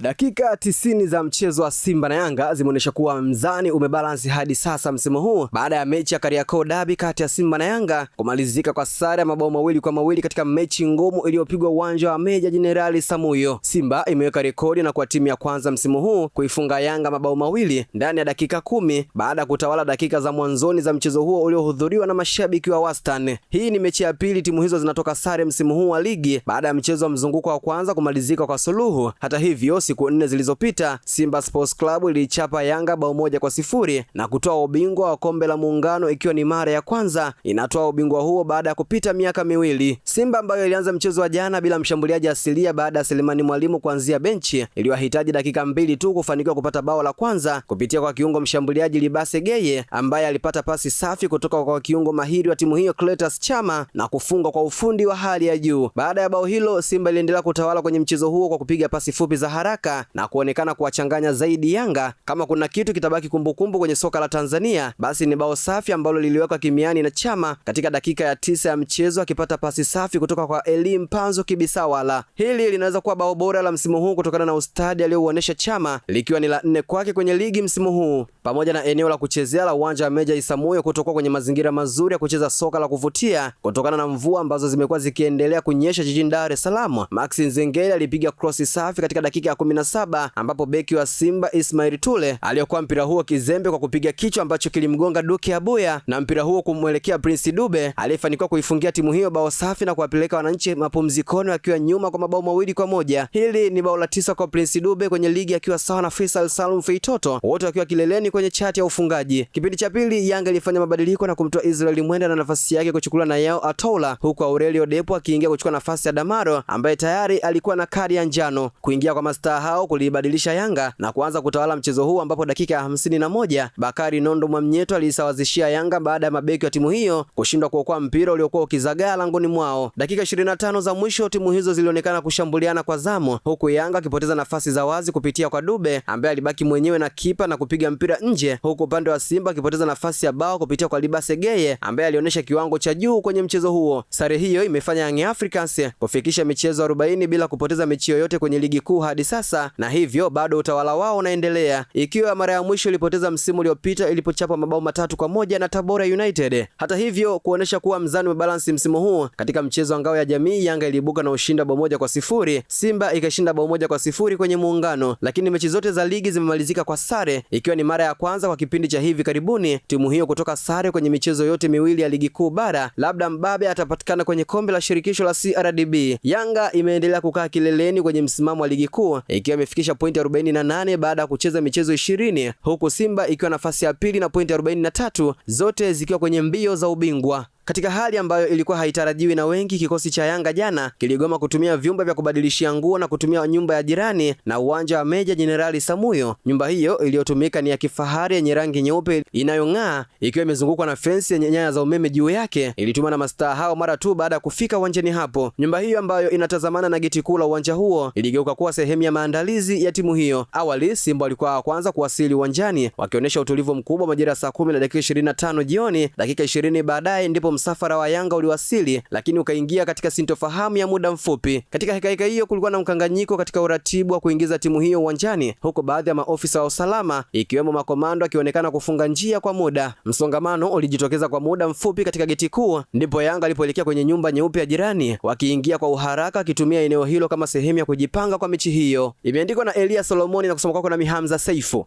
Dakika 90 za mchezo wa Simba na Yanga zimeonyesha kuwa mzani umebalansi hadi sasa msimu huu baada ya mechi ya Kariakoo Derby kati ya Simba na Yanga kumalizika kwa sare ya mabao mawili kwa mawili katika mechi ngumu iliyopigwa uwanja wa Meja Jenerali Samuyo. Simba imeweka rekodi na kuwa timu ya kwanza msimu huu kuifunga Yanga mabao mawili ndani ya dakika 10 baada ya kutawala dakika za mwanzoni za mchezo huo uliohudhuriwa na mashabiki wa wastani. Hii ni mechi ya pili timu hizo zinatoka sare msimu huu wa ligi baada ya mchezo wa mzunguko wa kwanza kumalizika kwa suluhu. Hata hivyo, siku 4 zilizopita Simba Sports Club ilichapa Yanga bao 1-0 na kutoa ubingwa wa kombe la Muungano, ikiwa ni mara ya kwanza inatoa ubingwa huo baada ya kupita miaka miwili. Simba ambayo ilianza mchezo wa jana bila mshambuliaji asilia baada ya Selemani Mwalimu kuanzia benchi, iliwahitaji dakika 2 tu kufanikiwa kupata bao la kwanza kupitia kwa kiungo mshambuliaji Libase Geye ambaye alipata pasi safi kutoka kwa kiungo mahiri wa timu hiyo Cletus Chama na kufunga kwa ufundi wa hali ya juu. Baada ya bao hilo, Simba iliendelea kutawala kwenye mchezo huo kwa kupiga pasi fupi za haraka na kuonekana kuwachanganya zaidi Yanga. Kama kuna kitu kitabaki kumbukumbu kwenye soka la Tanzania, basi ni bao safi ambalo liliwekwa kimiani na Chama katika dakika ya 9 ya mchezo, akipata pasi safi kutoka kwa Eli Mpanzo Kibisawala. Hili linaweza kuwa bao bora la msimu huu kutokana na ustadi aliouonesha Chama, likiwa ni la 4 kwake kwenye ligi msimu huu, pamoja na eneo la kuchezea la uwanja wa Meja Isamuyo kutoka kwenye mazingira mazuri ya kucheza soka la kuvutia kutokana na mvua ambazo zimekuwa zikiendelea kunyesha jijini Dar es Salaam. Maxi Nzengeli alipiga cross safi katika dakika ya 17 ambapo beki wa Simba Ismail Tule aliyokuwa mpira huo kizembe kwa kupiga kichwa ambacho kilimgonga Duke Abuya na mpira huo kumwelekea Prince Dube aliyefanikiwa kuifungia timu hiyo bao safi na kuwapeleka wananchi mapumzikoni akiwa nyuma kwa mabao 2-1. Hili ni bao la 9 kwa Prince Dube kwenye ligi akiwa sawa na Faisal Salum Feitoto, wote wakiwa kileleni kwenye chati ya ufungaji. Kipindi cha pili Yanga ilifanya mabadiliko na kumtoa Israel Mwenda na nafasi yake kuchukuliwa na Yao Atola, huku Aurelio Depo akiingia kuchukua nafasi ya Damaro ambaye tayari alikuwa na kadi ya njano. Kuingia kwa mastaa hao kulibadilisha Yanga na kuanza kutawala mchezo huu, ambapo dakika ya 51 Bakari Nondo Mwamnyeto alisawazishia Yanga baada ya mabeki wa timu hiyo kushindwa kuokoa mpira uliokuwa ukizagaa langoni mwao. Dakika 25 za mwisho timu hizo zilionekana kushambuliana kwa zamu, huku Yanga akipoteza nafasi za wazi kupitia kwa Dube ambaye alibaki mwenyewe na kipa na kupiga mpira nje, huku upande wa Simba akipoteza nafasi ya bao kupitia kwa Libase Geye ambaye alionyesha kiwango cha juu kwenye mchezo huo. Sare hiyo imefanya Young Africans kufikisha michezo 40 bila kupoteza mechi yoyote kwenye ligi kuu hadi sasa, na hivyo bado utawala wao unaendelea, ikiwa mara ya mwisho ilipoteza msimu uliopita ilipochapa mabao 3-1 na Tabora United. Hata hivyo, kuonesha kuwa mzani umebalansi msimu huu, katika mchezo wa ngao ya jamii Yanga iliibuka na ushindi bao 1-0, Simba ikashinda bao 1-0 kwenye Muungano, lakini mechi zote za ligi zimemalizika kwa sare, ikiwa ni mara ya kwanza kwa kipindi cha hivi karibuni timu hiyo kutoka sare kwenye michezo yote miwili ya ligi kuu bara. Labda mbabe atapatikana kwenye kombe la shirikisho la CRDB. Yanga imeendelea kukaa kileleni kwenye msimamo wa ligi kuu ikiwa imefikisha pointi 48 baada ya kucheza michezo 20, huku Simba ikiwa nafasi ya pili na pointi 43, zote zikiwa kwenye mbio za ubingwa. Katika hali ambayo ilikuwa haitarajiwi na wengi, kikosi cha Yanga jana kiligoma kutumia vyumba vya kubadilishia nguo na kutumia nyumba ya jirani na uwanja wa Meja Jenerali Samuyo. Nyumba hiyo iliyotumika ni ya kifahari yenye rangi nyeupe inayong'aa, ikiwa imezungukwa na fensi yenye nyaya za umeme juu yake. Ilituma na mastaa hao mara tu baada ya kufika uwanjani hapo. Nyumba hiyo ambayo inatazamana na geti kuu la uwanja huo iligeuka kuwa sehemu ya maandalizi ya timu hiyo. Awali Simba walikuwa wa kwanza kuwasili uwanjani wakionyesha utulivu mkubwa majira saa 10 na dakika 25 jioni. Dakika 20 baadaye ndipo msafara wa Yanga uliwasili, lakini ukaingia katika sintofahamu ya muda mfupi. Katika hekaheka hiyo kulikuwa na mkanganyiko katika uratibu wa kuingiza timu hiyo uwanjani, huko baadhi ya maofisa wa usalama ikiwemo makomando akionekana kufunga njia kwa muda. Msongamano ulijitokeza kwa muda mfupi katika geti kuu, ndipo Yanga alipoelekea kwenye nyumba nyeupe ya jirani, wakiingia kwa uharaka wakitumia eneo hilo kama sehemu ya kujipanga kwa mechi hiyo. Imeandikwa na Elia Solomoni na kusoma kwako na Mihamza Saifu.